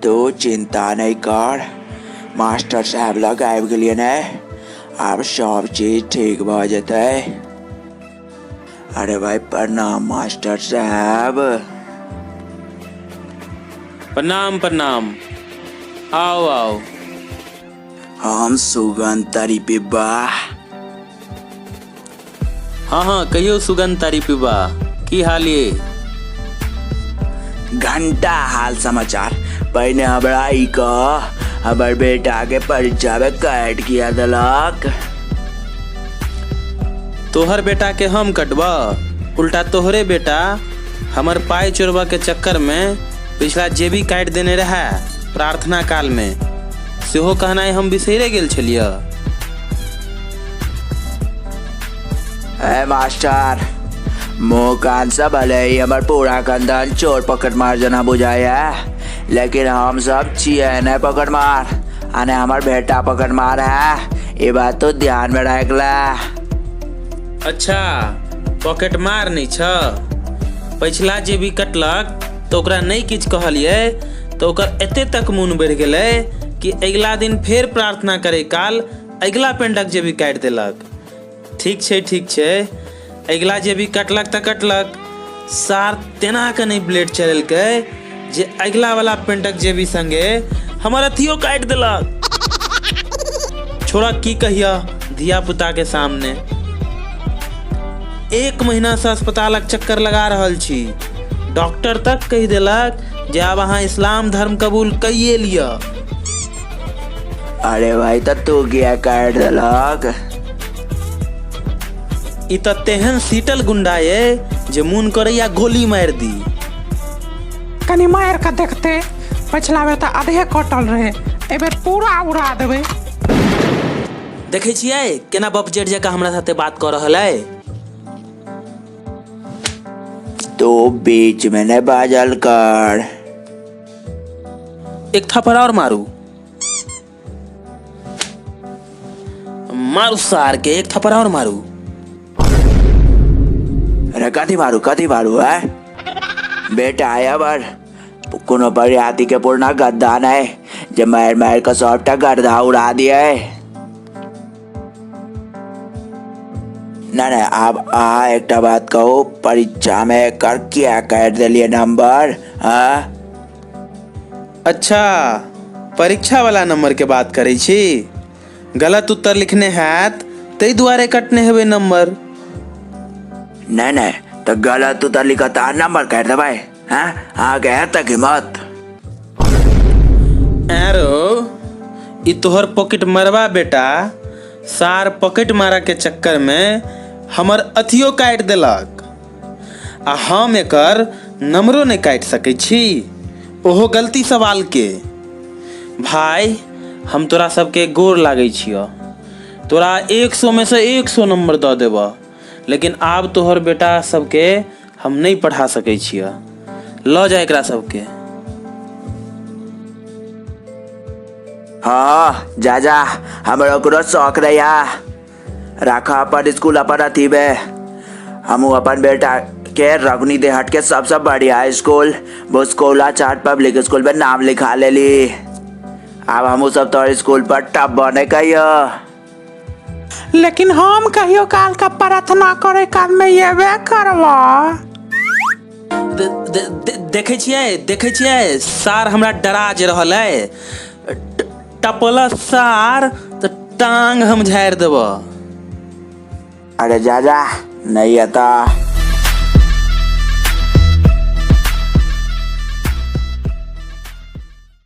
तू चिंता नहीं कर, मास्टर साहब लग आबि गेलियै ने, अब सब चीज ठीक भ जेतै। अरे भाई प्रणाम मास्टर साहब। प्रणाम प्रणाम, आओ आओ। हम सुगंध तारी पिब्बा। हाँ कहियो सुगंध तारी पिब्बा, की हाल ये? घंटा हाल समाचार। पहले हमरा ई कह, हमर बेटा के परीक्षा में कैट किया दलक। तोहर बेटा के हम कटबा, उल्टा तोहरे बेटा हमर पाई चोरबा के चक्कर में पिछला जेबी काट देने रहा प्रार्थना काल में, सेहो कहनाइ हम बिसरे गेल छलियै। मास्टर मुँह कान से भले ही हमार पूरा खानदान चोर पकड़ मार जना बुझाया, लेकिन हम सब छिए न पकड़ मार, आने हमार बेटा पकड़ मार है, ये बात तो ध्यान में रखला। अच्छा पॉकेट मार नहीं छ, पिछला जे भी कटलक तो ओकरा नहीं किछ कहलिए तो ओकर एते तक मुन बढ़ गेलै कि अगला दिन फिर प्रार्थना करे काल अगला पेंडक जे भी काट देलक। ठीक छै, अगला जे भी कटलक त कटलक, सार तेना के नहीं ब्लेड चलेलकै जे अगला वाला पेंडक जे भी संगे हमर अथियो काट देलक। छोड़ा की कहिया धिया पुता के सामने। 1 महीना से अस्पतालक चक्कर लगा रहल छी, डॉक्टर तक कह देलक जे अब अहाँ इस्लाम धर्म कबूल कइये लिया। अरे भाई तो तू क्या काट देलक? इ त तेहन सीटल गुंडा ये जे मुन करैया गोली मार दी। कनी मार के देखते, पिछला बेर त आधे कटल रहे, ए बेर पूरा उड़ा देबे। देखे छियै केना बप जेठ जका हमरा साथे बात कर रहल है। तो बीच में न बाजल कर। एक थप्पड़ और मारू सार के, एक थप्पड़ और मारू। अरे कथी मारू है बेटा? आया बार कोनो बरियाती के पूर्णा गद्दा नहीं जे मार का सबटा गर्दा उड़ा दिया है। नहीं अब एक बात कहो, परीक्षा में कर क्या काट दिलिए नंबर? हाँ अच्छा परीक्षा वाला नंबर के बात करे छी, गलत उत्तर लिखने हैत तै दुआरे कटने हेबे नंबर। नहीं तो गलत उत्तर लिखता नंबर काट दे भाई। हाँ आगे तक हिम्मत। एरो इ तोहर पॉकेट मरवा बेटा, सार पॉकेट मारा के चक्कर में हमर अथियो काट देलक, आ हम एकर नंबरो नहीं काट सकै छी, ओहो गलती सवाल के। भाई हम तोरा सबके गोर लागै छियो, तोरा 100 में से 100 नंबर दऽ देबऽ, लेकिन आब तोहर बेटा सबके हम नहीं पढ़ा सकै छियो। ल जा एकरा सबके। हाँ जा हमरो को शौक रहा, रखा अपन स्कूल अपन अथी में। हम अपन बेटा के रगनी देहात के सबसे बढ़िया स्कूल बुस्कोला चाट पब्लिक स्कूल में नाम लिखा ले ली। अब हम सब तो स्कूल पर टब बने कहियो। लेकिन हम कहियो काल का प्रार्थना करे काल में येबे करवा। देखे छियै सार हमरा डरा जे रहल है, टपला सार तो टांग हम झाड़ देबो। अरे जा नहीं आता।